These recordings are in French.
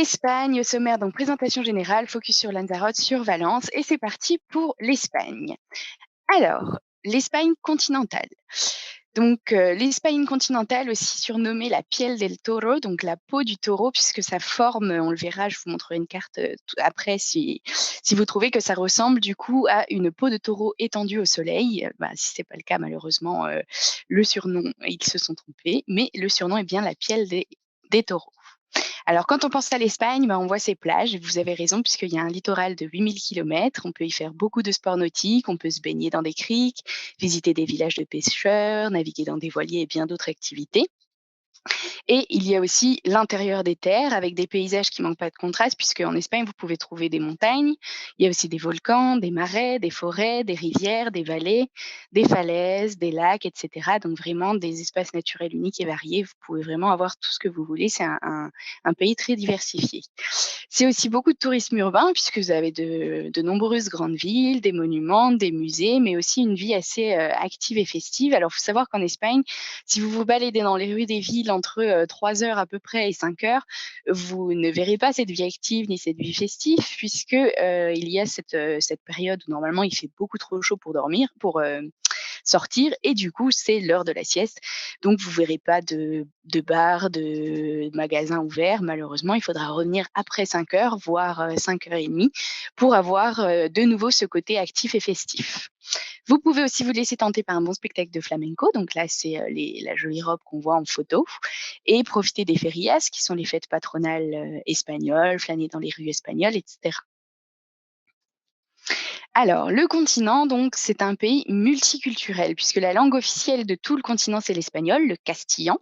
L'Espagne au sommaire, donc présentation générale, focus sur Lanzarote, sur Valence, et c'est parti pour l'Espagne. Alors, l'Espagne continentale. Donc, l'Espagne continentale, aussi surnommée la piel del toro, donc la peau du taureau, puisque sa forme, on le verra, je vous montrerai une carte après si vous trouvez que ça ressemble du coup à une peau de taureau étendue au soleil. Bah, si c'est pas le cas, malheureusement, le surnom, ils se sont trompés, mais le surnom est bien la piel des taureaux. Alors, quand on pense à l'Espagne, bah, on voit ses plages. Vous avez raison, puisqu'il y a un littoral de 8000 kilomètres. On peut y faire beaucoup de sports nautiques. On peut se baigner dans des criques, visiter des villages de pêcheurs, naviguer dans des voiliers et bien d'autres activités. Et il y a aussi l'intérieur des terres avec des paysages qui manquent pas de contraste, puisque en Espagne, vous pouvez trouver des montagnes. Il y a aussi des volcans, des marais, des forêts, des rivières, des vallées, des falaises, des lacs, etc. Donc vraiment des espaces naturels uniques et variés. Vous pouvez vraiment avoir tout ce que vous voulez. C'est un pays très diversifié. C'est aussi beaucoup de tourisme urbain, puisque vous avez de nombreuses grandes villes, des monuments, des musées, mais aussi une vie assez active et festive. Alors, il faut savoir qu'en Espagne, si vous vous baladez dans les rues des villes entre 3 heures à peu près et 5 heures, vous ne verrez pas cette vie active ni cette vie festive, puisque il y a cette période où normalement il fait beaucoup trop chaud pour dormir, pour sortir, et du coup c'est l'heure de la sieste. Donc vous verrez pas de bars, de magasins ouverts. Malheureusement, il faudra revenir après 5 heures, voire 5h30, pour avoir de nouveau ce côté actif et festif. Vous pouvez aussi vous laisser tenter par un bon spectacle de flamenco. Donc là, c'est la jolie robe qu'on voit en photo, et profiter des ferias, qui sont les fêtes patronales espagnoles, flâner dans les rues espagnoles, etc. Alors, le continent, donc, c'est un pays multiculturel, puisque la langue officielle de tout le continent, c'est l'espagnol, le castillan.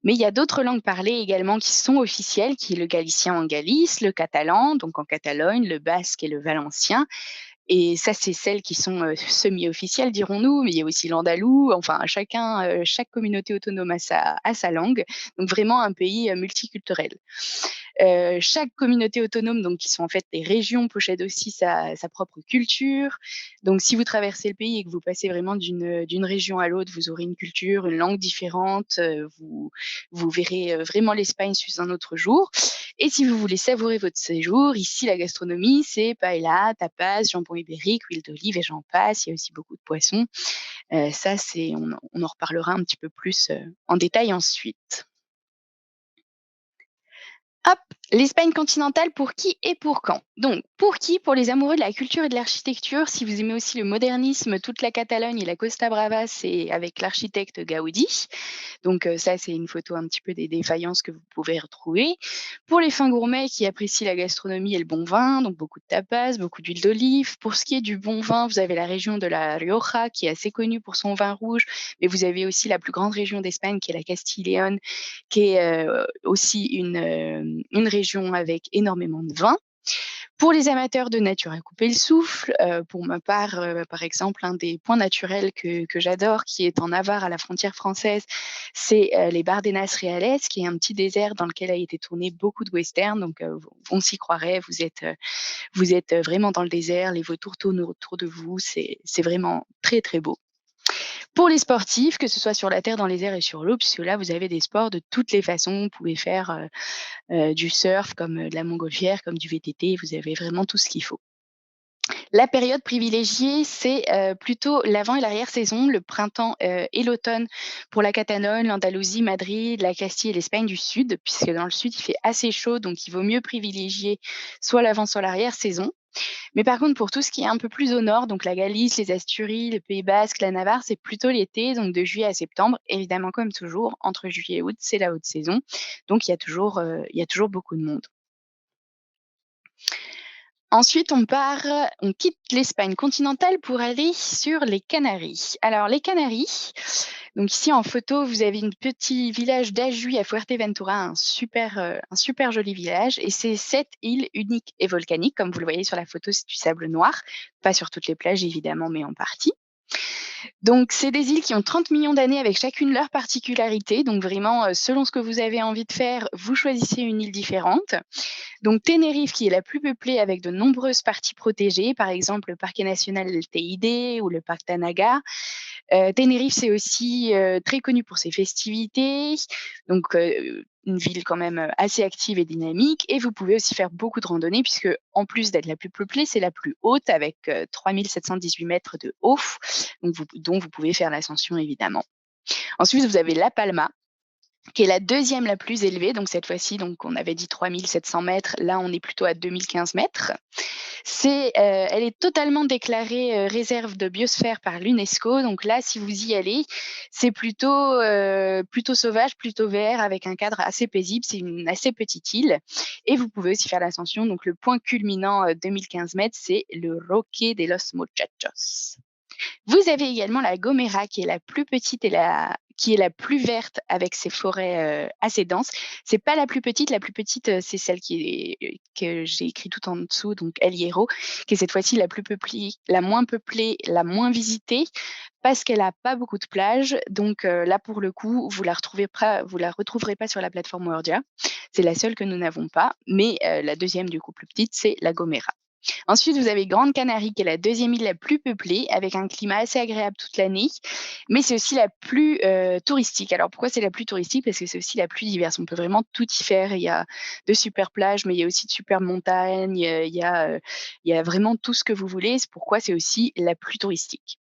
Mais il y a d'autres langues parlées également qui sont officielles, qui est le galicien en Galice, le catalan, donc en Catalogne, le basque et le valencien. Et ça, c'est celles qui sont semi-officielles, dirons-nous, mais il y a aussi l'andalou. Enfin, chaque communauté autonome a sa langue. Donc vraiment un pays multiculturel. Chaque communauté autonome, donc qui sont en fait des régions, possède aussi sa propre culture. Donc si vous traversez le pays et que vous passez vraiment d'une région à l'autre, vous aurez une culture, une langue différente. Vous verrez vraiment l'Espagne sous un autre jour. Et si vous voulez savourer votre séjour, ici la gastronomie, c'est paella, tapas, jambon ibérique, huile d'olive et j'en passe. Il y a aussi beaucoup de poissons. Ça, on en reparlera un petit peu plus en détail ensuite. Hop, l'Espagne continentale, pour qui et pour quand? Donc, pour qui? Pour les amoureux de la culture et de l'architecture. Si vous aimez aussi le modernisme, toute la Catalogne et la Costa Brava, c'est avec l'architecte Gaudi. Donc ça, c'est une photo un petit peu des défaillances que vous pouvez retrouver. Pour les fins gourmets qui apprécient la gastronomie et le bon vin, donc beaucoup de tapas, beaucoup d'huile d'olive. Pour ce qui est du bon vin, vous avez la région de la Rioja qui est assez connue pour son vin rouge, mais vous avez aussi la plus grande région d'Espagne qui est la Castille et Léon, qui est aussi une région avec énormément de vin. Pour les amateurs de nature à couper le souffle, pour ma part, par exemple, un des points naturels que j'adore, qui est en Navarre, à la frontière française, c'est, les Bardenas Reales, qui est un petit désert dans lequel a été tourné beaucoup de westerns. Donc, on s'y croirait, vous êtes vraiment dans le désert, les vautours tournent autour de vous, c'est vraiment très, très beau. Pour les sportifs, que ce soit sur la terre, dans les airs et sur l'eau, puisque là, vous avez des sports de toutes les façons. Vous pouvez faire, du surf, comme de la montgolfière, comme du VTT, vous avez vraiment tout ce qu'il faut. La période privilégiée, c'est, plutôt l'avant et l'arrière-saison, le printemps, et l'automne pour la Catalogne, l'Andalousie, Madrid, la Castille et l'Espagne du Sud, puisque dans le sud, il fait assez chaud, donc il vaut mieux privilégier soit l'avant, soit l'arrière-saison. Mais par contre, pour tout ce qui est un peu plus au nord, donc la Galice, les Asturies, le Pays basque, la Navarre, c'est plutôt l'été, donc de juillet à septembre. Évidemment, comme toujours, entre juillet et août, c'est la haute saison, donc il y a toujours beaucoup de monde. Ensuite, on quitte l'Espagne continentale pour aller sur les Canaries. Alors les Canaries, donc ici en photo, vous avez un petit village d'Ajuy à Fuerteventura, un super joli village, et c'est 7 îles uniques et volcaniques. Comme vous le voyez sur la photo, c'est du sable noir, pas sur toutes les plages évidemment, mais en partie. Donc, c'est des îles qui ont 30 millions d'années avec chacune leur particularité. Donc, vraiment, selon ce que vous avez envie de faire, vous choisissez une île différente. Donc, Tenerife, qui est la plus peuplée avec de nombreuses parties protégées, par exemple le parc national El Teide ou le parc Tanaga. Tenerife, c'est aussi très connu pour ses festivités. Donc, une ville quand même assez active et dynamique. Et vous pouvez aussi faire beaucoup de randonnées, puisque en plus d'être la plus peuplée, c'est la plus haute avec 3718 mètres de haut, dont vous pouvez faire l'ascension évidemment. Ensuite, vous avez La Palma, qui est la deuxième la plus élevée. Donc cette fois-ci, donc on avait dit 3700 mètres, là on est plutôt à 2015 mètres. Elle est totalement déclarée réserve de biosphère par l'UNESCO. Donc là, si vous y allez, c'est plutôt sauvage, plutôt vert, avec un cadre assez paisible. C'est une assez petite île. Et vous pouvez aussi faire l'ascension. Donc le point culminant 2015 mètres, c'est le Roque de los Muchachos. Vous avez également la Gomera qui est la plus petite et qui est la plus verte avec ses forêts assez denses. C'est pas la plus petite, c'est celle que j'ai écrit tout en dessous, donc El Hierro, qui est cette fois-ci la plus peuplée, la moins peuplée, la moins visitée, parce qu'elle a pas beaucoup de plages. Donc là, pour le coup, vous la retrouverez pas sur la plateforme Wordia. C'est la seule que nous n'avons pas, mais la deuxième, du coup, plus petite, c'est la Gomera. Ensuite, vous avez Grande Canarie, qui est la deuxième île la plus peuplée, avec un climat assez agréable toute l'année, mais c'est aussi la plus touristique. Alors pourquoi c'est la plus touristique? Parce que c'est aussi la plus diverse. On peut vraiment tout y faire. Il y a de super plages, mais il y a aussi de super montagnes. Il y a vraiment tout ce que vous voulez. C'est pourquoi c'est aussi la plus touristique.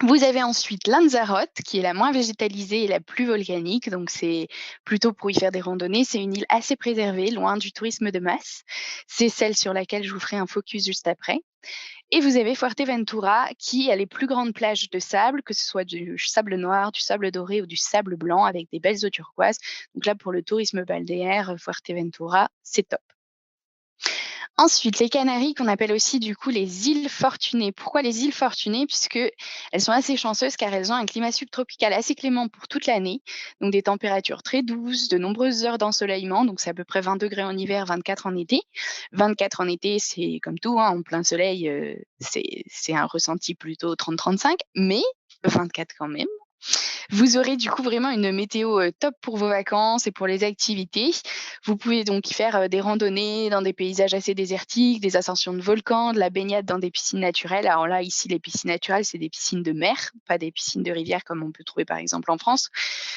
Vous avez ensuite Lanzarote, qui est la moins végétalisée et la plus volcanique, donc c'est plutôt pour y faire des randonnées. C'est une île assez préservée, loin du tourisme de masse. C'est celle sur laquelle je vous ferai un focus juste après. Et vous avez Fuerteventura, qui a les plus grandes plages de sable, que ce soit du sable noir, du sable doré ou du sable blanc, avec des belles eaux turquoises. Donc là, pour le tourisme balnéaire, Fuerteventura, c'est top. Ensuite, les Canaries, qu'on appelle aussi du coup les îles Fortunées. Pourquoi les îles Fortunées? Puisque elles sont assez chanceuses, car elles ont un climat subtropical assez clément pour toute l'année, donc des températures très douces, de nombreuses heures d'ensoleillement, donc c'est à peu près 20 degrés en hiver, 24 en été. 24 en été, c'est comme tout, hein, en plein soleil, c'est un ressenti plutôt 30-35, mais 24 quand même. Vous aurez du coup vraiment une météo, top pour vos vacances et pour les activités. Vous pouvez donc y faire, des randonnées dans des paysages assez désertiques, des ascensions de volcans, de la baignade dans des piscines naturelles. Alors là, ici, les piscines naturelles, c'est des piscines de mer, pas des piscines de rivière comme on peut trouver par exemple en France.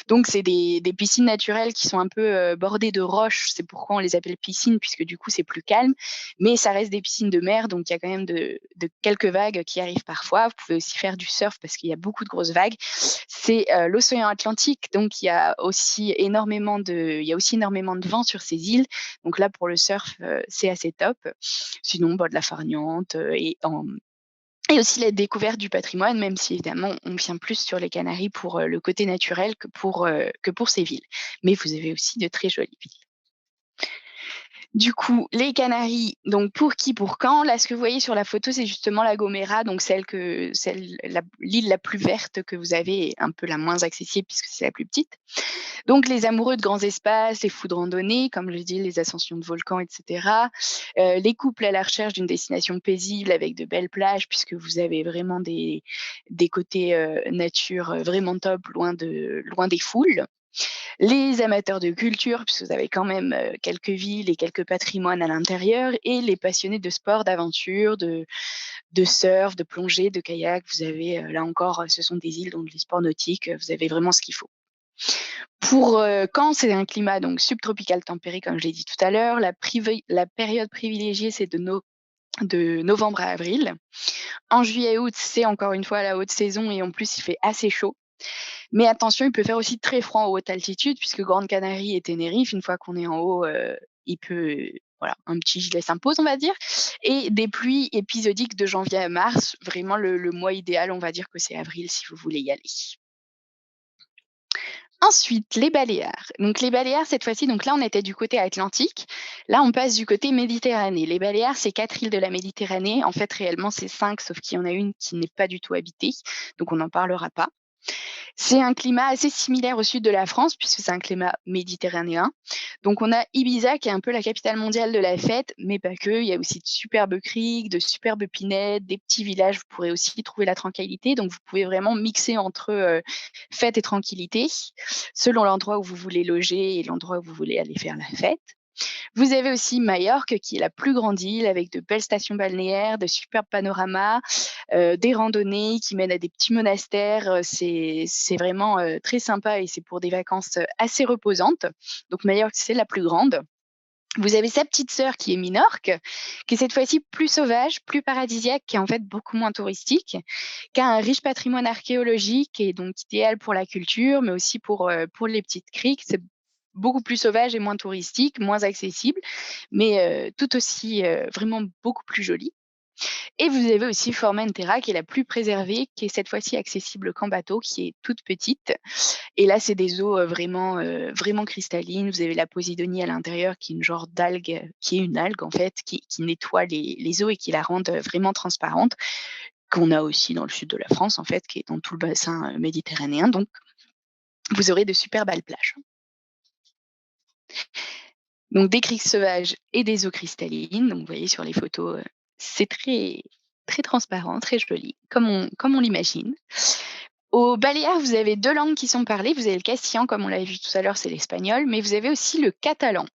Donc c'est des piscines naturelles qui sont un peu, bordées de roches. C'est pourquoi on les appelle piscines, puisque du coup, c'est plus calme. Mais ça reste des piscines de mer, donc il y a quand même de quelques vagues qui arrivent parfois. Vous pouvez aussi faire du surf parce qu'il y a beaucoup de grosses vagues. C'est l'océan Atlantique, donc il y a aussi énormément de vent sur ces îles. Donc là, pour le surf, c'est assez top. Sinon, bah, de la farniente et aussi la découverte du patrimoine, même si évidemment on vient plus sur les Canaries pour le côté naturel que pour ces villes. Mais vous avez aussi de très jolies villes. Du coup, les Canaries, donc pour qui, pour quand? Là, ce que vous voyez sur la photo, c'est justement la Gomera, donc l'île la plus verte que vous avez et un peu la moins accessible puisque c'est la plus petite. Donc les amoureux de grands espaces, les fous de randonnée, comme je dis, les ascensions de volcans, et cetera. Les couples à la recherche d'une destination paisible avec de belles plages, puisque vous avez vraiment des côtés, nature, vraiment top, loin des foules. Les amateurs de culture, puisque vous avez quand même, quelques villes et quelques patrimoines à l'intérieur, et les passionnés de sport, d'aventure, de surf, de plongée, de kayak. Vous avez, là encore, ce sont des îles, donc les sports nautiques, vous avez vraiment ce qu'il faut. Pour, quand c'est un climat donc subtropical tempéré, comme je l'ai dit tout à l'heure, la période privilégiée, c'est de novembre à avril. En juillet, août, c'est encore une fois la haute saison et en plus, il fait assez chaud. Mais attention, il peut faire aussi très froid en haute altitude puisque Grande Canarie et Tenerife, une fois qu'on est en haut, il peut voilà, un petit gilet s'impose, on va dire. Et des pluies épisodiques de janvier à mars. Vraiment le mois idéal, on va dire que c'est avril si vous voulez y aller. Ensuite, les Baléares. Donc les Baléares, cette fois-ci, donc là, on était du côté atlantique. Là, on passe du côté Méditerranée. Les Baléares, c'est 4 îles de la Méditerranée. En fait, réellement, c'est 5, sauf qu'il y en a une qui n'est pas du tout habitée, donc on n'en parlera pas. C'est un climat assez similaire au sud de la France, puisque c'est un climat méditerranéen. Donc on a Ibiza, qui est un peu la capitale mondiale de la fête, mais pas que. Il y a aussi de superbes criques, de superbes pinettes, des petits villages. Vous pourrez aussi trouver la tranquillité. Donc vous pouvez vraiment mixer entre fête et tranquillité, selon l'endroit où vous voulez loger et l'endroit où vous voulez aller faire la fête. Vous avez aussi Majorque, qui est la plus grande île avec de belles stations balnéaires, de superbes panoramas, des randonnées qui mènent à des petits monastères. C'est vraiment, très sympa et c'est pour des vacances, assez reposantes. Donc Majorque, c'est la plus grande. Vous avez sa petite sœur qui est Minorque, qui est cette fois-ci plus sauvage, plus paradisiaque, qui est en fait beaucoup moins touristique, qui a un riche patrimoine archéologique et donc idéal pour la culture, mais aussi pour les petites criques. C'est beaucoup plus sauvage et moins touristique, moins accessible, mais tout aussi, vraiment beaucoup plus joli. Et vous avez aussi Formentera qui est la plus préservée, qui est cette fois-ci accessible qu'en bateau, qui est toute petite. Et là, c'est des eaux, vraiment cristallines. Vous avez la posidonie à l'intérieur qui est une genre d'algue, qui est une algue en fait, qui nettoie les eaux et qui la rendent, vraiment transparentes, qu'on a aussi dans le sud de la France en fait, qui est dans tout le bassin, méditerranéen. Donc vous aurez de super belles plages. Donc des criques sauvages et des eaux cristallines. Donc vous voyez sur les photos, c'est très transparent, très joli, comme on l'imagine. Aux Baléares, vous avez 2 langues qui sont parlées. Vous avez le castillan, comme on l'avait vu tout à l'heure, c'est l'espagnol, mais vous avez aussi le catalan,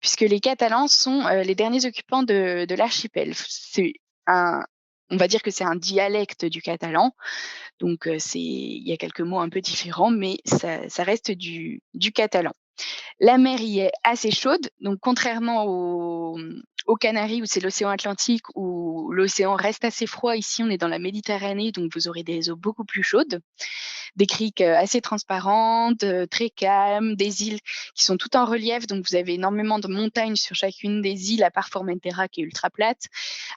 puisque les Catalans sont, les derniers occupants de l'archipel. C'est un On va dire que c'est un dialecte du catalan, donc il y a quelques mots un peu différents, mais ça reste du catalan. La mer y est assez chaude, donc contrairement aux Canaries où c'est l'océan Atlantique où l'océan reste assez froid, ici on est dans la Méditerranée, donc vous aurez des eaux beaucoup plus chaudes, des criques, assez transparentes, très calmes, des îles qui sont toutes en relief, donc vous avez énormément de montagnes sur chacune des îles, à part Formentera qui est ultra plate,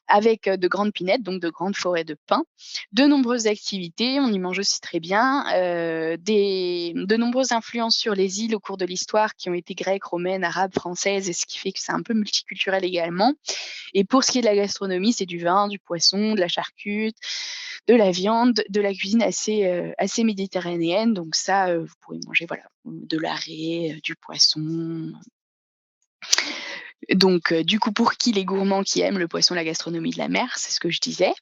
avec, de grandes pinettes, donc de grandes forêts de pins. De nombreuses activités, on y mange aussi très bien, de nombreuses influences sur les îles au cours de l'histoire qui ont été grecques, romaines, arabes, françaises et ce qui fait que c'est un peu multiculturel également. Et pour ce qui est de la gastronomie, c'est du vin, du poisson, de la charcute, de la viande, de la cuisine assez méditerranéenne. Donc ça, vous pourrez manger, voilà, de l'arrêt, du poisson. Donc du coup, pour qui les gourmands qui aiment le poisson, la gastronomie de la mer, c'est ce que je disais.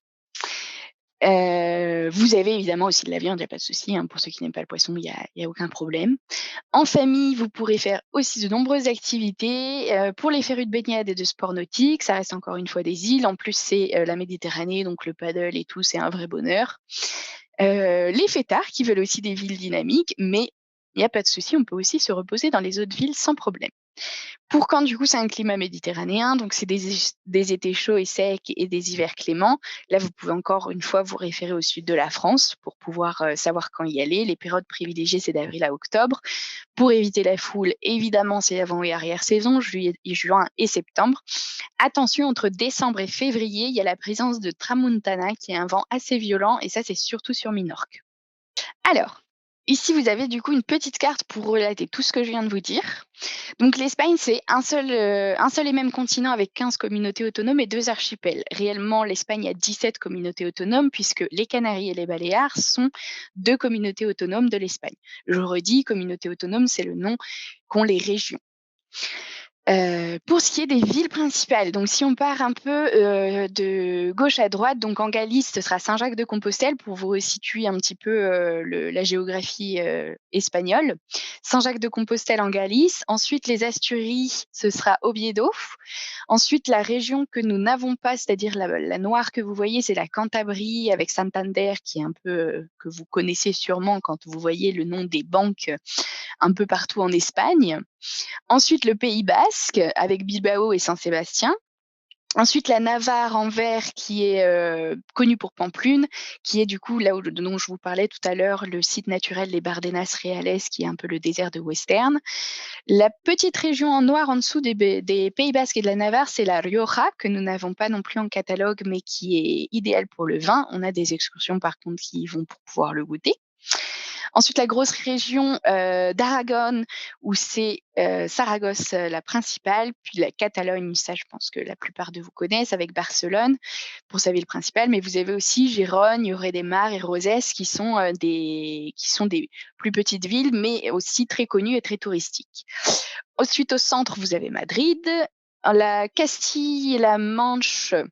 Vous avez évidemment aussi de la viande, il y a pas de souci, hein, pour ceux qui n'aiment pas le poisson, il y a aucun problème. En famille, vous pourrez faire aussi de nombreuses activités, pour les férus de baignade et de sport nautique, ça reste encore une fois des îles. En plus, c'est, la Méditerranée, donc le paddle et tout, c'est un vrai bonheur. Les fêtards qui veulent aussi des villes dynamiques, mais il y a pas de souci, on peut aussi se reposer dans les autres villes sans problème. Pour Caen, du coup, c'est un climat méditerranéen, donc c'est des étés chauds et secs et des hivers cléments. Là, vous pouvez encore une fois vous référer au sud de la France pour pouvoir, savoir quand y aller. Les périodes privilégiées, c'est d'avril à octobre. Pour éviter la foule, évidemment, c'est avant et arrière saison, juillet juin et septembre. Attention, entre décembre et février, il y a la présence de tramontana qui est un vent assez violent et ça, c'est surtout sur Minorque. Alors, ici, vous avez du coup une petite carte pour relater tout ce que je viens de vous dire. Donc l'Espagne, c'est un seul et même continent avec 15 communautés autonomes et 2 archipels. Réellement, l'Espagne a 17 communautés autonomes puisque les Canaries et les Baléares sont 2 communautés autonomes de l'Espagne. Je redis, communauté autonome, c'est le nom qu'ont les régions. Pour ce qui est des villes principales, donc si on part un peu, de gauche à droite, donc en Galice, ce sera Saint-Jacques-de-Compostelle pour vous resituer un petit peu, la géographie, espagnole. Saint-Jacques-de-Compostelle en Galice, ensuite les Asturies, ce sera Oviedo. Ensuite la région que nous n'avons pas, c'est-à-dire la noire que vous voyez, c'est la Cantabrie avec Santander qui est un peu, que vous connaissez sûrement quand vous voyez le nom des banques, un peu partout en Espagne. Ensuite, le Pays basque avec Bilbao et Saint-Sébastien. Ensuite, la Navarre en vert qui est, connue pour Pampelune, qui est du coup là où dont je vous parlais tout à l'heure, le site naturel des Bardenas Reales qui est un peu le désert de Western. La petite région en noir en dessous des Pays basques et de la Navarre, c'est la Rioja que nous n'avons pas non plus en catalogue, mais qui est idéale pour le vin. On a des excursions par contre qui y vont pour pouvoir le goûter. Ensuite, la grosse région, d'Aragon où c'est, Saragosse, la principale, puis la Catalogne, ça je pense que la plupart de vous connaissent avec Barcelone pour sa ville principale, mais vous avez aussi Gérone, Lloret de Mar et Roses qui sont des plus petites villes, mais aussi très connues et très touristiques. Ensuite, au centre, vous avez Madrid, la Castilla-La Mancha,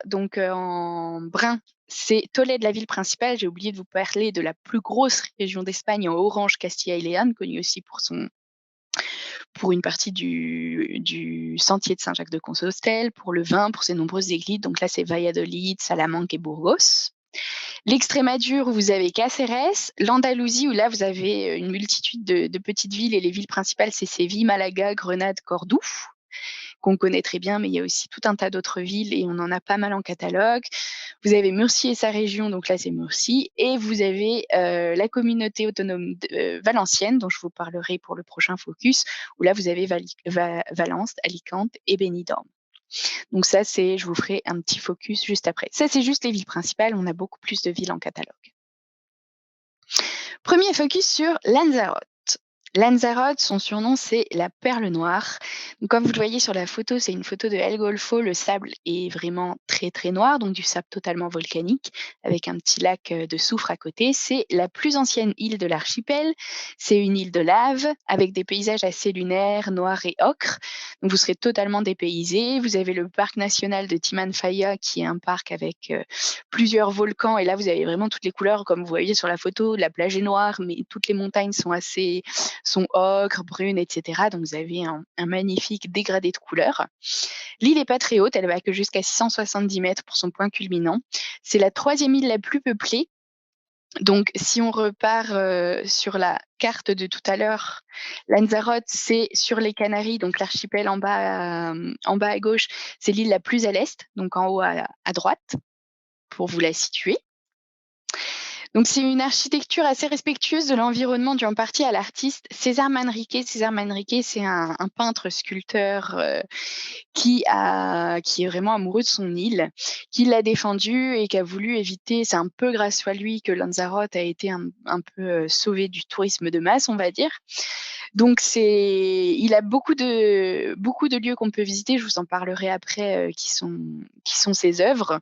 donc en brun, c'est Tolède, la ville principale. J'ai oublié de vous parler de la plus grosse région d'Espagne en orange, Castilla y León, connue aussi pour pour une partie du sentier de Saint-Jacques-de-Compostelle, pour le vin, pour ses nombreuses églises. Donc là, c'est Valladolid, Salamanque et Burgos. L'Extrémadure, où vous avez Cáceres, l'Andalousie, où là, vous avez une multitude de petites villes et les villes principales, c'est Séville, Malaga, Grenade, Cordoue, qu'on connaît très bien, mais il y a aussi tout un tas d'autres villes et on en a pas mal en catalogue. Vous avez Murcie et sa région, donc là, c'est Murcie et vous avez, la communauté autonome valencienne, dont je vous parlerai pour le prochain focus, où là, vous avez Valence, Alicante et Benidorm. Donc ça, je vous ferai un petit focus juste après. Ça, c'est juste les villes principales, on a beaucoup plus de villes en catalogue. Premier focus sur Lanzarote. Lanzarote, son surnom, c'est la perle noire. Donc, comme vous le voyez sur la photo, c'est une photo de El Golfo. Le sable est vraiment très très noir, donc du sable totalement volcanique, avec un petit lac de soufre à côté. C'est la plus ancienne île de l'archipel. C'est une île de lave, avec des paysages assez lunaires, noirs et ocre. Donc vous serez totalement dépaysé. Vous avez le parc national de Timanfaya, qui est un parc avec plusieurs volcans. Et là, vous avez vraiment toutes les couleurs, comme vous voyez sur la photo. La plage est noire, mais toutes les montagnes sont ocre, brunes, etc. Donc vous avez un magnifique dégradé de couleurs. L'île n'est pas très haute, elle va que jusqu'à 670 mètres pour son point culminant. C'est la troisième île la plus peuplée. Donc, si on repart sur la carte de tout à l'heure, Lanzarote, c'est sur les Canaries, donc l'archipel en bas à gauche, c'est l'île la plus à l'est, donc en haut à droite, pour vous la situer. Donc c'est une architecture assez respectueuse de l'environnement due en partie à l'artiste César Manrique. César Manrique, c'est un peintre sculpteur qui est vraiment amoureux de son île, qui l'a défendue et qui a voulu éviter. C'est un peu grâce à lui que Lanzarote a été un peu sauvé du tourisme de masse, on va dire. Donc il a beaucoup de lieux qu'on peut visiter. Je vous en parlerai après, qui sont ses œuvres.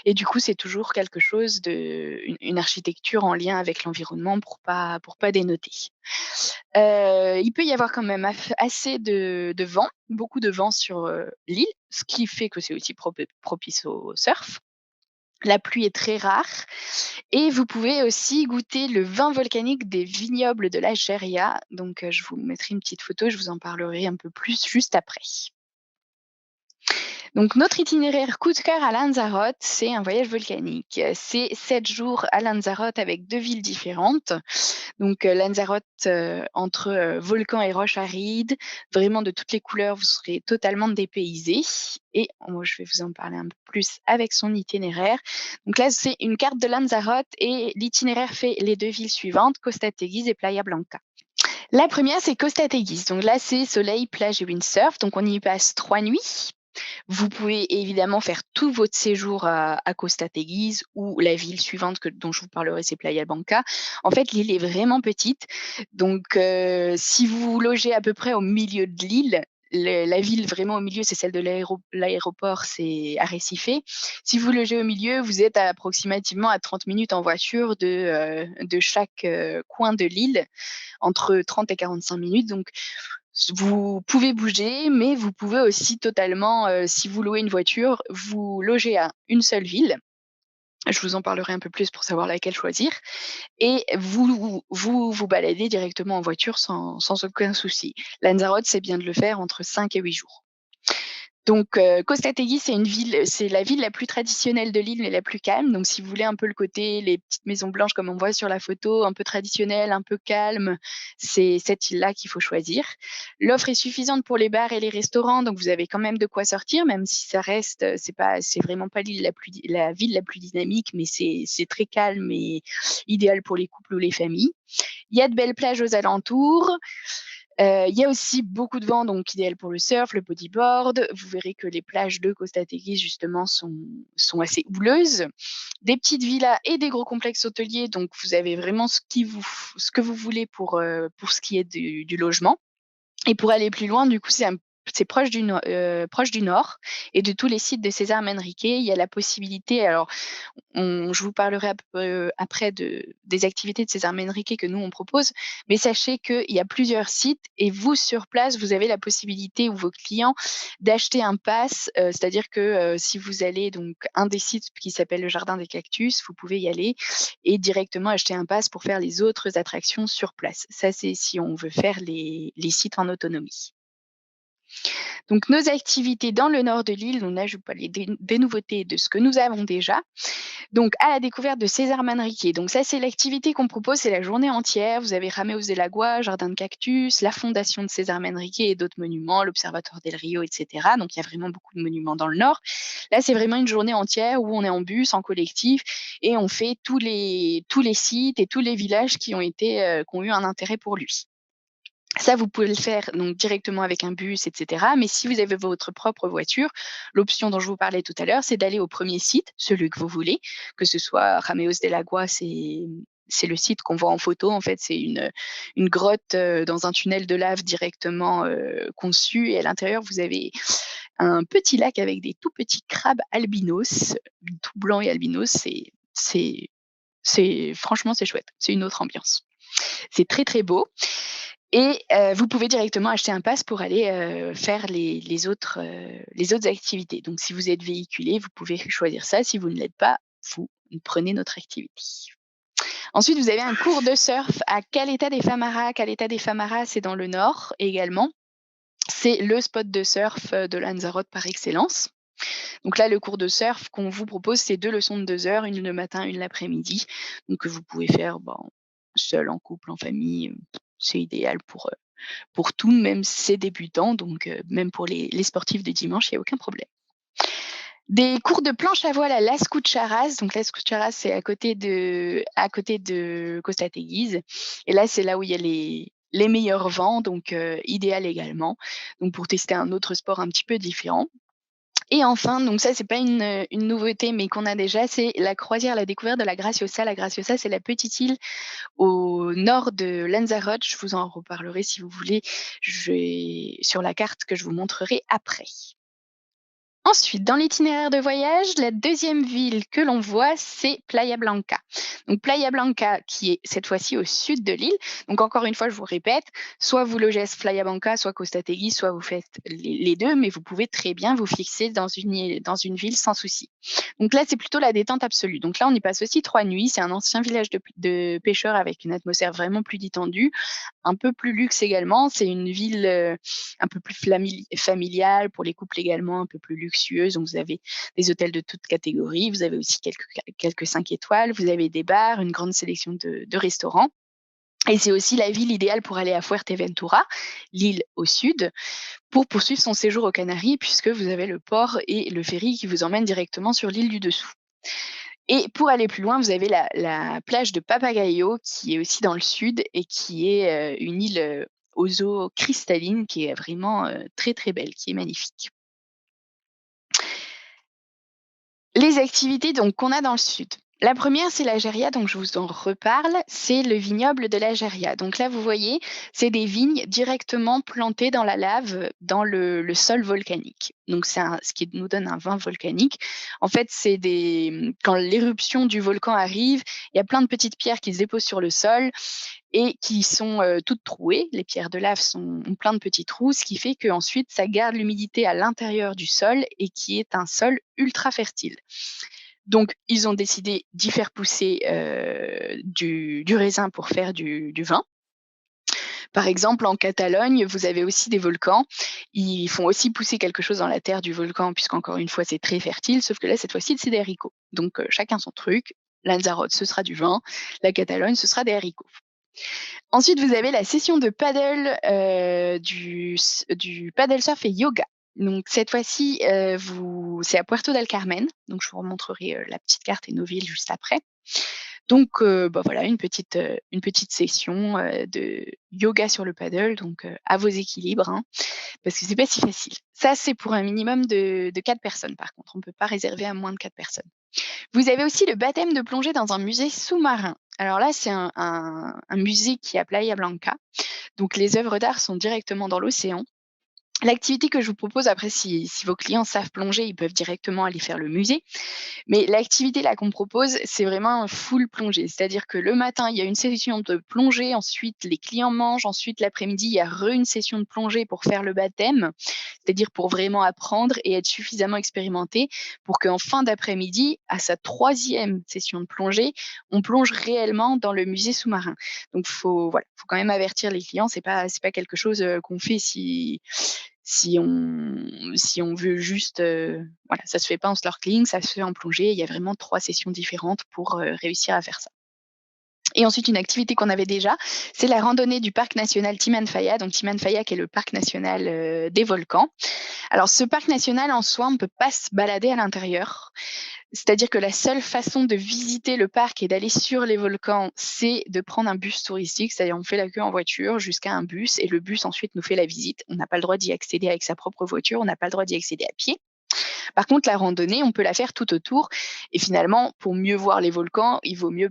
Et du coup, c'est toujours quelque chose une architecture en lien avec l'environnement pour pas dénoter. Il peut y avoir quand même assez de vent, beaucoup de vent sur l'île, ce qui fait que c'est aussi propice au surf. La pluie est très rare et vous pouvez aussi goûter le vin volcanique des vignobles de la Jeria. Donc, je vous mettrai une petite photo, je vous en parlerai un peu plus juste après. Donc notre itinéraire coup de cœur à Lanzarote, c'est un voyage volcanique. C'est 7 jours à Lanzarote avec 2 villes différentes. Donc Lanzarote, entre volcans et roches arides, vraiment de toutes les couleurs, vous serez totalement dépaysé. Et moi, je vais vous en parler un peu plus avec son itinéraire. Donc là, c'est une carte de Lanzarote et l'itinéraire fait les 2 villes suivantes, Costa Teguise et Playa Blanca. La première, c'est Costa Teguise. Donc là, c'est soleil, plage et windsurf. Donc on y passe 3 nuits. Vous pouvez évidemment faire tout votre séjour à Costa Teguise ou la ville suivante dont je vous parlerai, c'est Playa Blanca. En fait, l'île est vraiment petite. Donc, si vous logez à peu près au milieu de l'île, la ville vraiment au milieu, c'est celle de l'aéroport, c'est Arrecife. Si vous logez au milieu, vous êtes approximativement à 30 minutes en voiture de chaque coin de l'île, entre 30 et 45 minutes. Donc, vous pouvez bouger, mais vous pouvez aussi totalement, si vous louez une voiture, vous loger à une seule ville. Je vous en parlerai un peu plus pour savoir laquelle choisir et vous baladez directement en voiture sans aucun souci. Lanzarote, c'est bien de le faire entre 5 et 8 jours. Donc, Costa Teguise, c'est la ville la plus traditionnelle de l'île, mais la plus calme. Donc si vous voulez un peu le côté, les petites maisons blanches comme on voit sur la photo, un peu traditionnelle, un peu calme, c'est cette île-là qu'il faut choisir. L'offre est suffisante pour les bars et les restaurants, donc vous avez quand même de quoi sortir, même si ça reste, c'est vraiment pas la ville la plus dynamique, mais c'est très calme et idéal pour les couples ou les familles. Il y a de belles plages aux alentours. Il y a aussi beaucoup de vent, donc idéal pour le surf, le bodyboard. Vous verrez que les plages de Costa Teguise, justement, sont assez houleuses. Des petites villas et des gros complexes hôteliers, donc vous avez vraiment ce que vous voulez pour ce qui est du logement. Et pour aller plus loin, du coup, c'est un c'est proche du nord et de tous les sites de César Manrique. Il y a la possibilité alors je vous parlerai après des activités de César Manrique que nous on propose, mais sachez qu'il y a plusieurs sites et vous sur place, vous avez la possibilité ou vos clients d'acheter un pass, c'est-à-dire que, si vous allez donc un des sites qui s'appelle le Jardin des Cactus, vous pouvez y aller et directement acheter un pass pour faire les autres attractions sur place. Ça, c'est si on veut faire les sites en autonomie. Donc nos activités dans le nord de l'île, donc là je vous parler des nouveautés de ce que nous avons déjà. Donc à la découverte de César Manrique. Donc ça, c'est l'activité qu'on propose, c'est la journée entière. Vous avez Rameos de Lagua, Jardin de Cactus, la fondation de César Manrique et d'autres monuments, l'Observatoire del Rio, et cetera. Donc il y a vraiment beaucoup de monuments dans le nord. Là, c'est vraiment une journée entière où on est en bus, en collectif et on fait tous les sites et tous les villages qui ont eu un intérêt pour lui. Ça, vous pouvez le faire donc directement avec un bus, et cetera. Mais si vous avez votre propre voiture, l'option dont je vous parlais tout à l'heure, c'est d'aller au premier site, celui que vous voulez, que ce soit Rameos de Lagua, c'est le site qu'on voit en photo. En fait, c'est une grotte, dans un tunnel de lave directement, conçu et à l'intérieur, vous avez un petit lac avec des tout petits crabes albinos, tout blancs et albinos. C'est franchement, c'est chouette. C'est une autre ambiance. C'est très, très beau et vous pouvez directement acheter un pass pour aller, faire les autres activités. Donc si vous êtes véhiculé, vous pouvez choisir ça. Si vous ne l'êtes pas, vous prenez notre activité. Ensuite, vous avez un cours de surf à Caleta de Famara. Caleta de Famara, c'est dans le nord également. C'est le spot de surf, de Lanzarote par excellence. Donc là, le cours de surf qu'on vous propose, c'est 2 leçons de 2 heures, une le matin, une l'après-midi. Donc que vous pouvez faire, seul, en couple, en famille, c'est idéal pour tout, même ses débutants, donc même pour les sportifs de dimanche, il y a aucun problème. Des cours de planche à voile à Las Cucharas. Donc Las Cucharas, c'est à côté de Costa Teguise et là, c'est là où il y a les meilleurs vents, donc idéal également, donc pour tester un autre sport un petit peu différent. Et enfin, donc ça, c'est pas une nouveauté, mais qu'on a déjà, c'est la croisière à la découverte de la Graciosa. La Graciosa, c'est la petite île au nord de Lanzarote. Je vous en reparlerai si vous voulez. Sur la carte que je vous montrerai après. Ensuite, dans l'itinéraire de voyage, la deuxième ville que l'on voit, c'est Playa Blanca. Donc Playa Blanca qui est cette fois-ci au sud de l'île. Donc encore une fois, je vous répète, soit vous logez à Playa Blanca, soit Costa Teguise, soit vous faites les 2, mais vous pouvez très bien vous fixer dans une ville sans souci. Donc là, c'est plutôt la détente absolue. Donc là, on y passe aussi 3 nuits. C'est un ancien village de pêcheurs avec une atmosphère vraiment plus détendue, un peu plus luxe également. C'est une ville, un peu plus familiale, pour les couples également un peu plus luxueuse. Donc vous avez des hôtels de toutes catégories, vous avez aussi quelques 5 étoiles, vous avez des bars, une grande sélection de restaurants et c'est aussi la ville idéale pour aller à Fuerteventura, l'île au sud, pour poursuivre son séjour aux Canaries puisque vous avez le port et le ferry qui vous emmène directement sur l'île du dessous. Et pour aller plus loin, vous avez la plage de Papagayo qui est aussi dans le sud et qui est, une île, aux eaux cristallines qui est vraiment, très, très belle, qui est magnifique. Les activités donc qu'on a dans le sud. La première, c'est l'Ageria, donc je vous en reparle, c'est le vignoble de l'Ageria. Donc là, vous voyez, c'est des vignes directement plantées dans la lave, dans le sol volcanique. Donc ce qui nous donne un vin volcanique. En fait, quand l'éruption du volcan arrive, il y a plein de petites pierres qui se déposent sur le sol et qui sont, toutes trouées. Les pierres de lave ont plein de petits trous, ce qui fait qu'ensuite ça garde l'humidité à l'intérieur du sol et qui est un sol ultra fertile. Donc ils ont décidé d'y faire pousser, du raisin pour faire du vin. Par exemple, en Catalogne, vous avez aussi des volcans. Ils font aussi pousser quelque chose dans la terre du volcan puisqu'encore une fois, c'est très fertile, sauf que là, cette fois-ci, c'est des haricots. Donc chacun son truc. Lanzarote, ce sera du vin. La Catalogne, ce sera des haricots. Ensuite, vous avez la session de paddle, du paddle surf et yoga. Donc cette fois-ci, c'est à Puerto del Carmen, donc je vous remontrerai, la petite carte et nos villes juste après. Donc voilà une petite session, de yoga sur le paddle, donc à vos équilibres, hein, parce que c'est pas si facile. Ça, c'est pour un minimum de 4 personnes par contre, on peut pas réserver à moins de 4 personnes. Vous avez aussi le baptême de plongée dans un musée sous-marin. Alors là, c'est un musée qui est à Playa Blanca. Donc les œuvres d'art sont directement dans l'océan L'activité que je vous propose, après si vos clients savent plonger, ils peuvent directement aller faire le musée. Mais l'activité là qu'on propose, c'est vraiment un full plongée. C'est-à-dire que le matin, il y a une session de plongée, ensuite les clients mangent, ensuite l'après-midi, il y a une session de plongée pour faire le baptême, c'est-à-dire pour vraiment apprendre et être suffisamment expérimenté pour qu'en fin d'après-midi, à sa troisième session de plongée, on plonge réellement dans le musée sous-marin. Donc faut quand même avertir les clients, c'est pas quelque chose, qu'on fait si on veut juste, voilà, ça se fait pas en snorkeling, ça se fait en plongée. Il y a vraiment 3 sessions différentes pour, réussir à faire ça. Et ensuite une activité qu'on avait déjà, c'est la randonnée du parc national Timanfaya. Donc Timanfaya qui est le parc national, des volcans. Alors ce parc national en soi, on ne peut pas se balader à l'intérieur. C'est-à-dire que la seule façon de visiter le parc et d'aller sur les volcans, c'est de prendre un bus touristique. C'est-à-dire on fait la queue en voiture jusqu'à un bus et le bus ensuite nous fait la visite. On n'a pas le droit d'y accéder avec sa propre voiture, on n'a pas le droit d'y accéder à pied. Par contre, la randonnée, on peut la faire tout autour et finalement, pour mieux voir les volcans, il vaut mieux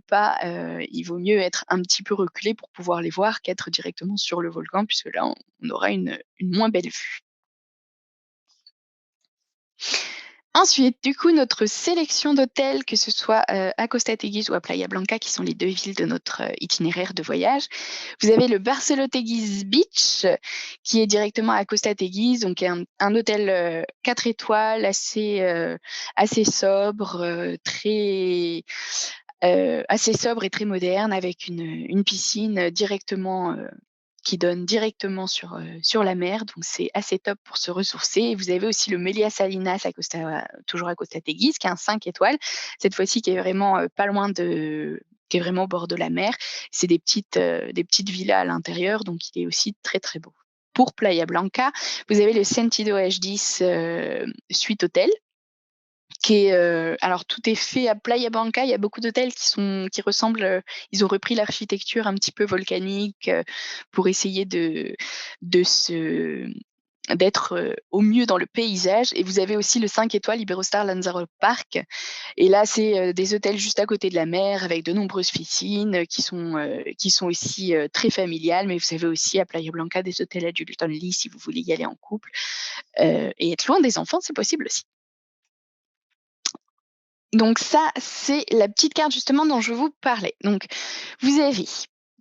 être un petit peu reculé pour pouvoir les voir qu'être directement sur le volcan puisque là, on aura une moins belle vue. Ensuite, du coup, notre sélection d'hôtels, que ce soit, à Costa Teguise ou à Playa Blanca, qui sont les 2 villes de notre, itinéraire de voyage. Vous avez le Barcelo Teguise Beach, qui est directement à Costa Teguise, donc un hôtel, 4 étoiles assez sobre, assez sobre et très moderne avec une piscine, directement, qui donne directement sur la mer, donc c'est assez top pour se ressourcer et vous avez aussi le Meliá Salinas toujours à Costa Teguise, qui est un 5 étoiles, cette fois-ci qui est vraiment, pas loin qui est vraiment au bord de la mer. C'est des petites villas à l'intérieur, donc il est aussi très, très beau. Pour Playa Blanca, vous avez le Sentido H10, Suite Hôtel qui est, alors tout est fait à Playa Blanca, il y a beaucoup d'hôtels qui ressemblent, ils ont repris l'architecture un petit peu volcanique, pour essayer de se d'être, au mieux dans le paysage et vous avez aussi le 5 étoiles Iberostar Lanzarote Park et là, c'est, des hôtels juste à côté de la mer avec de nombreuses piscines, qui sont aussi, très familiales, mais vous avez aussi à Playa Blanca des hôtels adultes only si vous voulez y aller en couple, et être loin des enfants, c'est possible aussi. Donc ça, c'est la petite carte justement dont je vous parlais. Donc vous avez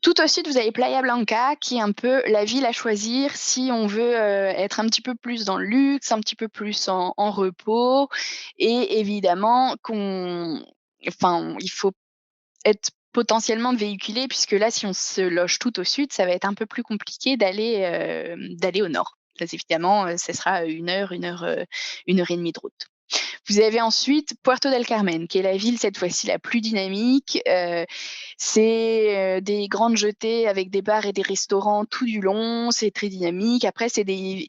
tout au sud, vous avez Playa Blanca qui est un peu la ville à choisir si on veut, être un petit peu plus dans le luxe, un petit peu plus en repos et évidemment il faut être potentiellement véhiculé puisque là, si on se loge tout au sud, ça va être un peu plus compliqué d'aller au nord. Parce évidemment, ce sera 1 heure et demie de route. Vous avez ensuite Puerto del Carmen, qui est la ville cette fois-ci la plus dynamique. C'est, des grandes jetées avec des bars et des restaurants tout du long, c'est très dynamique. Après c'est des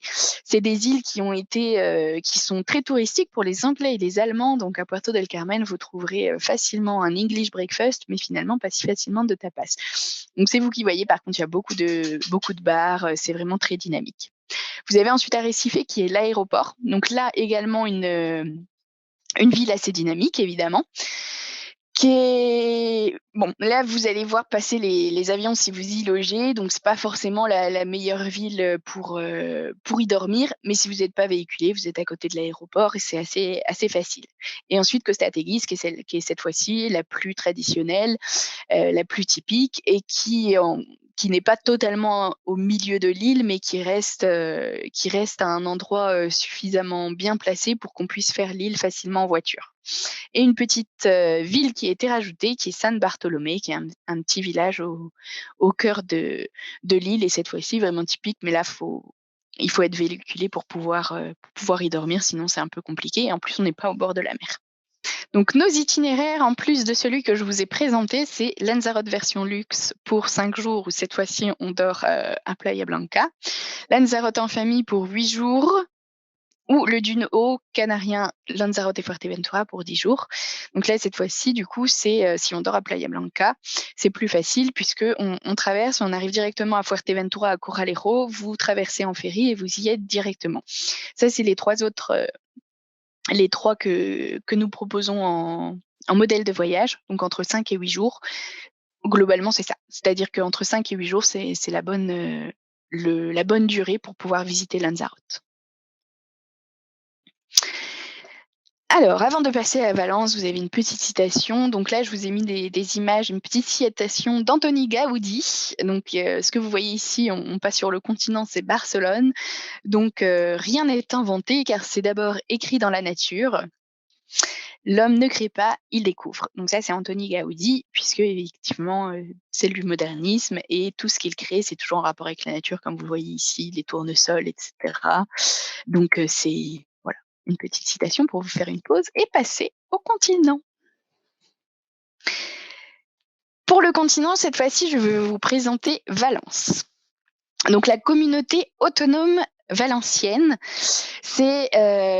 îles qui sont très touristiques pour les Anglais et les Allemands. Donc à Puerto del Carmen, vous trouverez, facilement un English breakfast, mais finalement pas si facilement de tapas. Donc c'est vous qui voyez, par contre, il y a beaucoup de bars, c'est vraiment très dynamique. Vous avez ensuite Arrecife qui est l'aéroport. Donc là également une ville assez dynamique évidemment, qui est bon, là vous allez voir passer les avions si vous y logez, donc c'est pas forcément la meilleure ville, pour y dormir, mais si vous êtes pas véhiculé, vous êtes à côté de l'aéroport et c'est assez facile. Et ensuite Costa Teguise qui est cette fois-ci la plus traditionnelle, la plus typique et qui n'est pas totalement au milieu de l'île, mais qui reste à un endroit, suffisamment bien placé pour qu'on puisse faire l'île facilement en voiture. Et une petite, ville qui a été rajoutée, qui est San Bartolomé, qui est un petit village au cœur de l'île et cette fois-ci vraiment typique, mais là il faut être véhiculé pour pouvoir y dormir, sinon c'est un peu compliqué et en plus on n'est pas au bord de la mer. Donc nos itinéraires, en plus de celui que je vous ai présenté, c'est Lanzarote version luxe pour 5 jours où cette fois-ci on dort, à Playa Blanca. Lanzarote en famille pour 8 jours ou le Dune Haut canarien Lanzarote et Fuerteventura pour 10 jours. Donc là, cette fois-ci, du coup, si on dort à Playa Blanca, c'est plus facile puisqu'on traverse, on arrive directement à Fuerteventura, à Corralejo, vous traversez en ferry et vous y êtes directement. Ça, c'est les 3 que nous proposons en modèle de voyage, donc entre 5 et 8 jours. Globalement, c'est ça. C'est-à-dire qu'entre 5 et 8 jours, c'est la bonne durée pour pouvoir visiter Lanzarote. Alors, avant de passer à Valence, vous avez une petite citation. Donc là, je vous ai mis des images, une petite citation d'Anthony Gaudi. Donc, ce que vous voyez ici, on passe sur le continent, c'est Barcelone. Donc, rien n'est inventé car c'est d'abord écrit dans la nature. L'homme ne crée pas, il découvre. Donc ça, c'est Anthony Gaudi, puisque effectivement, c'est du modernisme et tout ce qu'il crée, c'est toujours en rapport avec la nature, comme vous voyez ici, les tournesols, et cetera. Donc, c'est voilà, une petite citation pour vous faire une pause et passer au continent. Pour le continent, cette fois-ci, je vais vous présenter Valence. Donc la communauté autonome valencienne, c'est,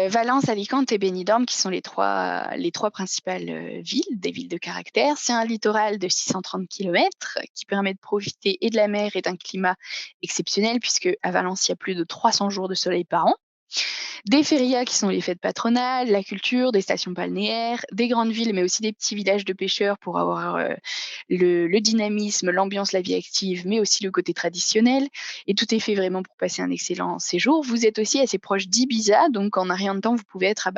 Valence, Alicante et Benidorm qui sont les trois principales, villes, des villes de caractère. C'est un littoral de 630 kilomètres qui permet de profiter et de la mer et d'un climat exceptionnel puisque à Valence, il y a plus de 300 jours de soleil par an. Des férias qui sont les fêtes patronales, la culture, des stations balnéaires, des grandes villes, mais aussi des petits villages de pêcheurs pour avoir le dynamisme, l'ambiance, la vie active, mais aussi le côté traditionnel. Et tout est fait vraiment pour passer un excellent séjour. Vous êtes aussi assez proche d'Ibiza, donc en un rien de temps, vous pouvez être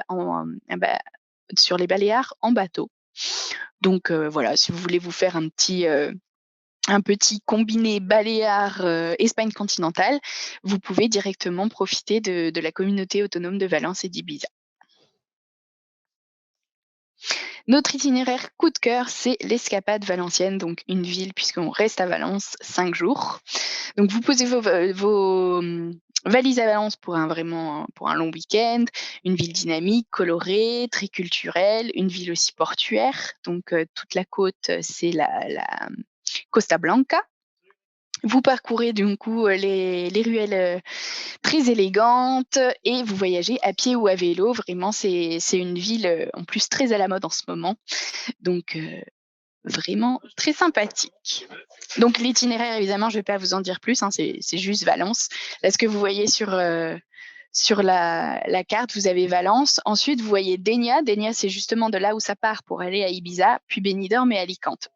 sur les Baléares en bateau. Donc voilà, si vous voulez vous faire un petit combiné Baléares, Espagne continentale, vous pouvez directement profiter de la communauté autonome de Valence et d'Ibiza. Notre itinéraire coup de cœur, c'est l'Escapade valencienne, donc une ville puisqu'on reste à Valence 5 jours. Donc vous posez vos valises à Valence pour un long week-end, une ville dynamique, colorée, très culturelle, une ville aussi portuaire. Donc toute la côte, c'est la Costa Blanca. Vous parcourez du coup, les ruelles, très élégantes et vous voyagez à pied ou à vélo. Vraiment, c'est une ville, en plus très à la mode en ce moment, donc vraiment très sympathique. Donc l'itinéraire, évidemment, je ne vais pas vous en dire plus, hein, c'est juste Valence. Là, ce que vous voyez sur la carte, vous avez Valence. Ensuite, vous voyez Dénia. Dénia, c'est justement de là où ça part pour aller à Ibiza, puis Benidorm et Alicante.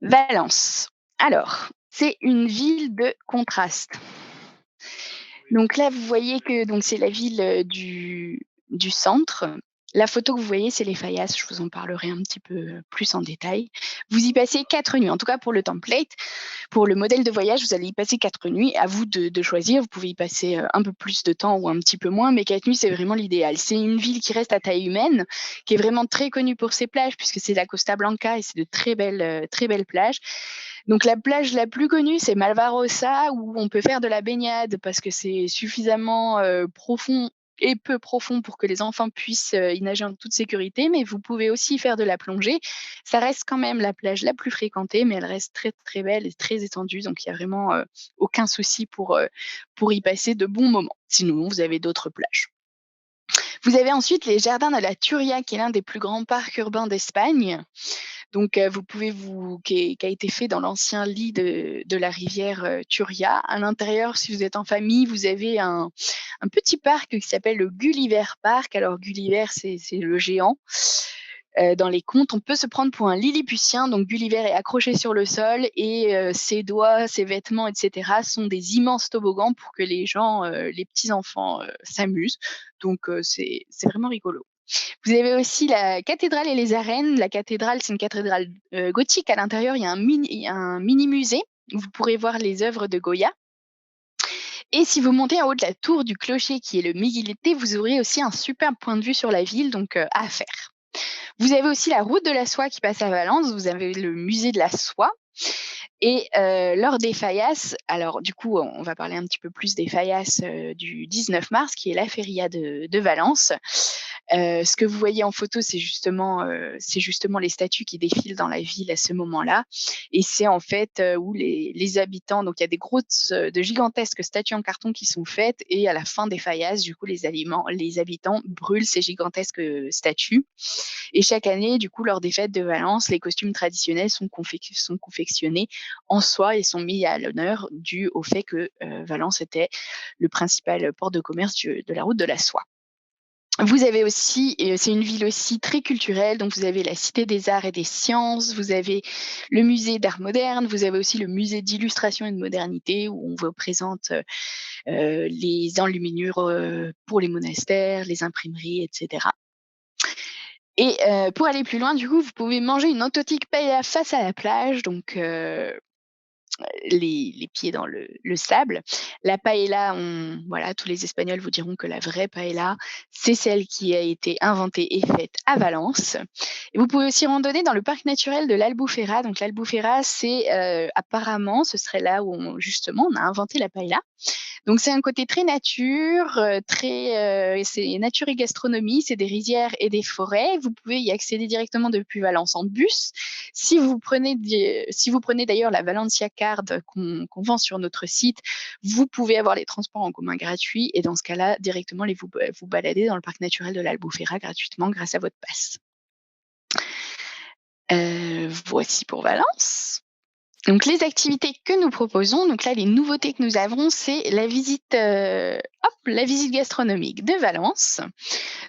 Valence. Alors, c'est une ville de contraste. Donc là, vous voyez que donc c'est la ville, du centre. La photo que vous voyez, c'est les Fayas, je vous en parlerai un petit peu, plus en détail. Vous y passez 4 nuits, en tout cas pour le template. Pour le modèle de voyage, vous allez y passer 4 nuits. À vous de choisir, vous pouvez y passer, un peu plus de temps ou un petit peu moins, mais 4 nuits, c'est vraiment l'idéal. C'est une ville qui reste à taille humaine, qui est vraiment très connue pour ses plages puisque c'est la Costa Blanca et c'est de très belles plages. Donc la plage la plus connue, c'est Malvarosa où on peut faire de la baignade parce que c'est suffisamment, profond et peu profond pour que les enfants puissent, y nager en toute sécurité, mais vous pouvez aussi faire de la plongée. Ça reste quand même la plage la plus fréquentée, mais elle reste très, très belle et très étendue, donc il y a vraiment, aucun souci pour y passer de bons moments. Sinon, vous avez d'autres plages. Vous avez ensuite les jardins de la Turia, qui est l'un des plus grands parcs urbains d'Espagne. Donc, vous pouvez vous qui a été fait dans l'ancien lit de la rivière, Turia. À l'intérieur, si vous êtes en famille, vous avez un petit parc qui s'appelle le Gulliver Park. Alors Gulliver, c'est le géant. Dans les contes, on peut se prendre pour un Lilliputien, donc Gulliver est accroché sur le sol et ses doigts, ses vêtements et cetera sont des immenses toboggans pour que les gens, les petits enfants, s'amusent. Donc, c'est vraiment rigolo. Vous avez aussi la cathédrale et les arènes. La cathédrale, c'est une cathédrale, gothique. À l'intérieur, il y a un mini musée où vous pourrez voir les œuvres de Goya et si vous montez en haut de la tour du clocher qui est le Miguelete, vous aurez aussi un superbe point de vue sur la ville, donc à faire. Vous avez aussi la route de la soie qui passe à Valence. Vous avez le musée de la soie et lors des Fallas, alors du coup, on va parler un petit peu plus des Fallas, du 19 mars qui est la feria de Valence. Ce que vous voyez en photo, c'est justement les statues qui défilent dans la ville à ce moment-là et c'est en fait, où les habitants donc il y a de gigantesques statues en carton qui sont faites et à la fin des Fallas, du coup, les habitants brûlent ces gigantesques, statues et chaque année, du coup, lors des fêtes de Valence, les costumes traditionnels sont confectionnés en soie et sont mis à l'honneur dû au fait que, Valence était le principal port de commerce de la route de la soie. Vous avez aussi et c'est une ville aussi très culturelle, donc vous avez la Cité des arts et des sciences, vous avez le musée d'art moderne, vous avez aussi le musée d'illustration et de modernité où on vous présente, les enluminures, pour les monastères, les imprimeries et cetera. Et pour aller plus loin, du coup, vous pouvez manger une authentique paella face à la plage, donc les pieds dans le sable. La paella, voilà, tous les Espagnols vous diront que la vraie paella, c'est celle qui a été inventée et faite à Valence. Et vous pouvez aussi randonner dans le parc naturel de l'Albufera. Donc l'Albufera, c'est, apparemment, ce serait là où justement, on a inventé la paella. Donc c'est un côté très nature, c'est nature et gastronomie, c'est des rizières et des forêts. Vous pouvez y accéder directement depuis Valence en bus. Si vous prenez d'ailleurs la Valencia Card qu'on vend sur notre site, vous pouvez avoir les transports en commun gratuits et dans ce cas-là, directement vous balader dans le parc naturel de l'Albufera gratuitement grâce à votre passe. Voici pour Valence. Donc les activités que nous proposons, donc là les nouveautés que nous avons, c'est la visite gastronomique de Valence.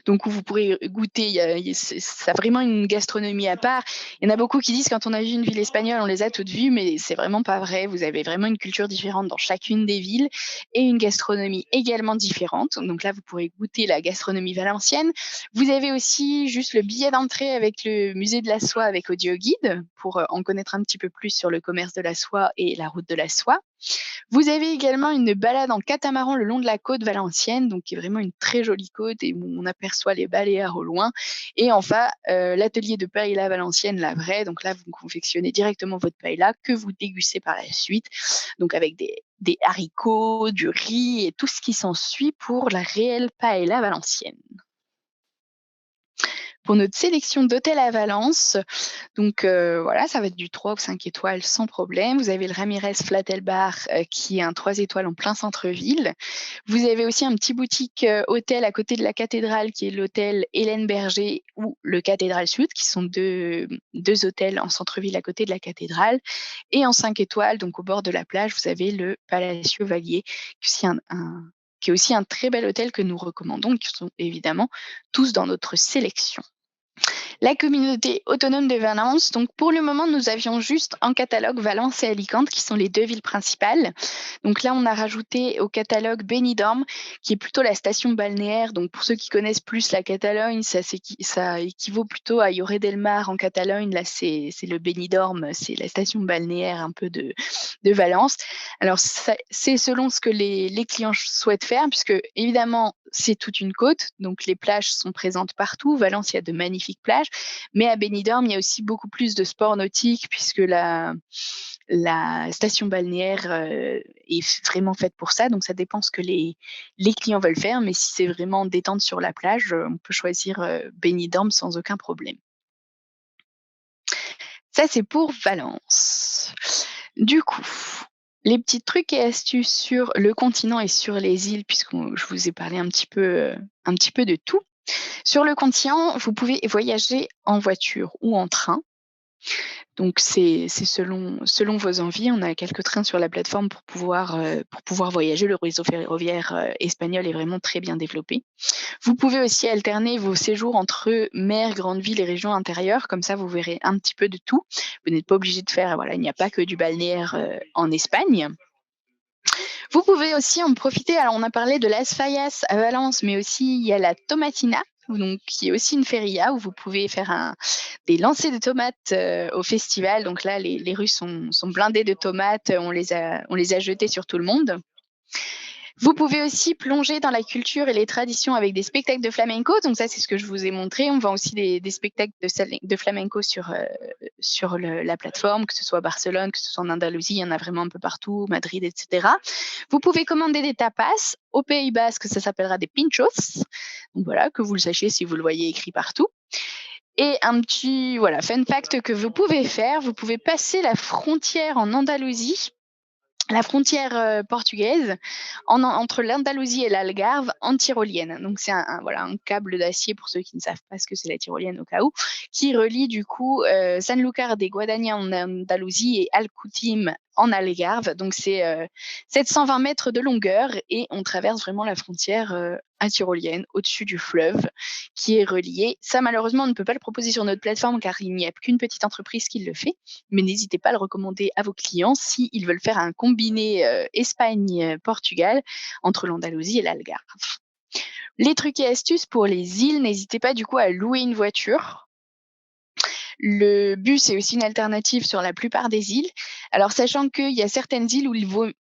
Donc où vous pourrez goûter, ça a vraiment une gastronomie à part. Il y en a beaucoup qui disent quand on a vu une ville espagnole, on les a toutes vues, mais c'est vraiment pas vrai. Vous avez vraiment une culture différente dans chacune des villes et une gastronomie également différente. Donc là, vous pourrez goûter la gastronomie valencienne. Vous avez aussi juste le billet d'entrée avec le musée de la soie avec audio guide pour en connaître un petit peu plus sur le commerce de la soie et la route de la soie. Vous avez également une balade en catamaran le long de la côte valencienne, donc qui est vraiment une très jolie côte et où on aperçoit les Baléares au loin. Et enfin, l'atelier de paella valencienne, la vraie. Donc là, vous confectionnez directement votre paella que vous dégustez par la suite, donc avec des haricots, du riz et tout ce qui s'ensuit pour la réelle paella valencienne. Pour notre sélection d'hôtels à Valence, donc voilà, ça va être du 3 ou 5 étoiles sans problème. Vous avez le Ramirez Flatel Bar, qui est un 3 étoiles en plein centre-ville. Vous avez aussi un petit boutique, hôtel à côté de la cathédrale qui est l'hôtel Hélène Berger ou le Cathédrale Suite qui sont deux hôtels en centre-ville à côté de la cathédrale et en 5 étoiles, donc au bord de la plage, vous avez le Palacio Valier qui est aussi un très bel hôtel que nous recommandons, qui sont évidemment tous dans notre sélection. La communauté autonome de Valence, donc pour le moment, nous avions juste en catalogue Valence et Alicante, qui sont les 2 villes principales. Donc là, on a rajouté au catalogue Benidorm, qui est plutôt la station balnéaire. Donc pour ceux qui connaissent plus la Catalogne, ça équivaut plutôt à Lloret del Mar en Catalogne. Là, c'est le Benidorm, c'est la station balnéaire un peu de Valence. Alors c'est selon ce que les clients souhaitent faire, puisque évidemment, c'est toute une côte, donc les plages sont présentes partout. Valence, il y a de magnifiques plages, mais à Benidorm, il y a aussi beaucoup plus de sports nautiques puisque la station balnéaire est vraiment faite pour ça. Donc ça dépend ce que les clients veulent faire, mais si c'est vraiment détente sur la plage, on peut choisir Benidorm sans aucun problème. Ça, c'est pour Valence. Du coup, les petits trucs et astuces sur le continent et sur les îles, je vous ai parlé un petit peu de tout. Sur le continent, vous pouvez voyager en voiture ou en train. Donc c'est selon vos envies. On a quelques trains sur la plateforme pour pouvoir voyager. Le réseau ferroviaire, espagnol est vraiment très bien développé. Vous pouvez aussi alterner vos séjours entre mer, grandes villes et régions intérieures. Comme ça, vous verrez un petit peu de tout. Vous n'êtes pas obligé de faire voilà, il n'y a pas que du balnéaire, en Espagne. Vous pouvez aussi en profiter. Alors, on a parlé de Las Fallas à Valence, mais aussi il y a la Tomatina, donc qui est aussi une feria où vous pouvez faire des lancers de tomates au festival. Donc là, les rues sont blindées de tomates. On les a jetées sur tout le monde. Vous pouvez aussi plonger dans la culture et les traditions avec des spectacles de flamenco. Donc ça, c'est ce que je vous ai montré. On vend aussi des spectacles de flamenco sur la plateforme, que ce soit à Barcelone, que ce soit en Andalousie, il y en a vraiment un peu partout, Madrid, etc. Vous pouvez commander des tapas. Au Pays Basque, ça s'appellera des pinchos. Donc voilà, que vous le sachiez si vous le voyez écrit partout. Et un petit voilà, fun fact que vous pouvez faire, vous pouvez passer la frontière en Andalousie, la frontière portugaise entre l'Andalousie et l'Algarve en tyrolienne. Donc c'est voilà, un câble d'acier pour ceux qui ne savent pas ce que c'est la tyrolienne au cas où, qui relie du coup Sanlúcar de Guadaña en Andalousie et Alcutim en Algarve. Donc c'est 720 mètres de longueur et on traverse vraiment la frontière tyrolienne au-dessus du fleuve qui est relié. Ça, malheureusement, on ne peut pas le proposer sur notre plateforme car il n'y a qu'une petite entreprise qui le fait. Mais n'hésitez pas à le recommander à vos clients s'ils veulent faire un combiné Espagne-Portugal entre l'Andalousie et l'Algarve. Les trucs et astuces pour les îles, n'hésitez pas du coup à louer une voiture. Le bus est aussi une alternative sur la plupart des îles. Alors, sachant qu'il y a certaines îles où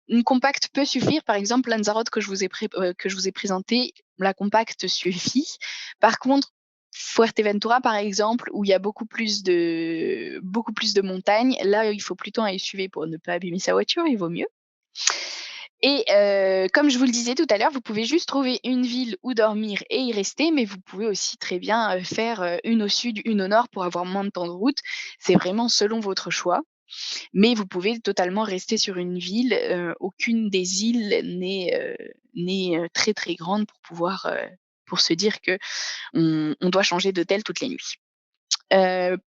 une compacte peut suffire. Par exemple, Lanzarote que je vous ai présenté, la compacte suffit. Par contre, Fuerteventura, par exemple, où il y a beaucoup plus de montagnes, là, il faut plutôt un SUV pour ne pas abîmer sa voiture, il vaut mieux. Et comme je vous le disais tout à l'heure, vous pouvez juste trouver une ville où dormir et y rester, mais vous pouvez aussi très bien, faire, une au sud, une au nord pour avoir moins de temps de route. C'est vraiment selon votre choix, mais vous pouvez totalement rester sur une ville, aucune des îles n'est très, très grande pour pouvoir, pour se dire qu'on doit changer d'hôtel toutes les nuits.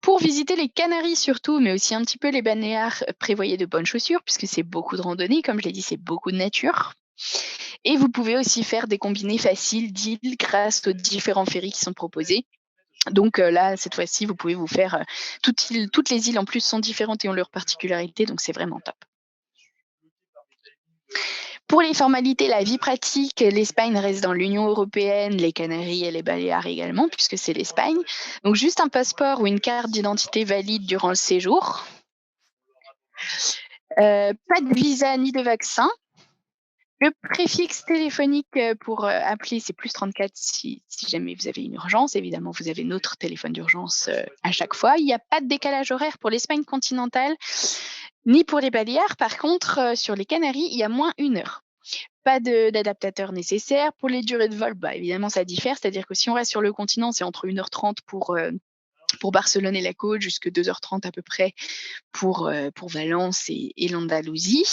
Pour visiter les Canaries surtout, mais aussi un petit peu les Baléares, prévoyez de bonnes chaussures puisque c'est beaucoup de randonnée, comme je l'ai dit, c'est beaucoup de nature et vous pouvez aussi faire des combinés faciles d'îles grâce aux différents ferries qui sont proposés. Donc là, cette fois-ci, vous pouvez vous faire, toutes les îles en plus sont différentes et ont leurs particularités, donc c'est vraiment top. Pour les formalités, la vie pratique, l'Espagne reste dans l'Union européenne, les Canaries et les Baléares également, puisque c'est l'Espagne. Donc juste un passeport ou une carte d'identité valide durant le séjour. Pas de visa ni de vaccin. Le préfixe téléphonique, pour, appeler, c'est +34 si jamais vous avez une urgence. Évidemment, vous avez notre téléphone d'urgence, à chaque fois. Il y a pas de décalage horaire pour l'Espagne continentale, ni pour les Baléares. Par contre, sur les Canaries, il y a -1 heure. Pas d'adaptateur nécessaire. Pour les durées de vol, bah, évidemment, ça diffère. C'est-à-dire que si on reste sur le continent, c'est entre 1 h 30 pour Barcelone et la côte, jusque 2 h 30 à peu près pour Valence et l'Andalousie.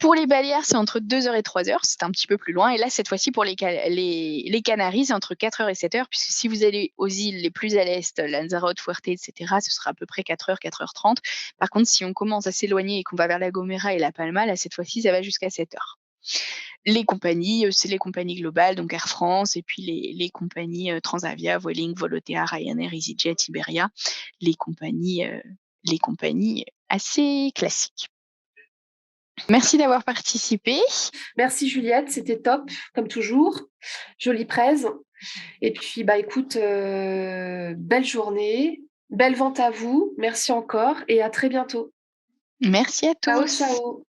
Pour les Baléares, c'est entre 2 heures et 3 heures, c'est un petit peu plus loin. Et là, cette fois-ci, pour les Canaries, c'est entre 4 heures et 7 heures, puisque si vous allez aux îles les plus à l'est, Lanzarote, Fuerte, et cetera, ce sera à peu près 4 heures, 4 h 30. Par contre, si on commence à s'éloigner et qu'on va vers La Gomera et La Palma, là, cette fois-ci, ça va jusqu'à 7 heures. Les compagnies, c'est les compagnies globales, donc Air France et puis les compagnies, Transavia, Vueling, Volotea, Ryanair, EasyJet, Iberia, les compagnies assez classiques. Merci d'avoir participé. Merci Juliette, c'était top, comme toujours. Jolie presse. Et puis, bah écoute, belle journée, belle vente à vous. Merci encore et à très bientôt. Merci à Ciao, tous. ciao.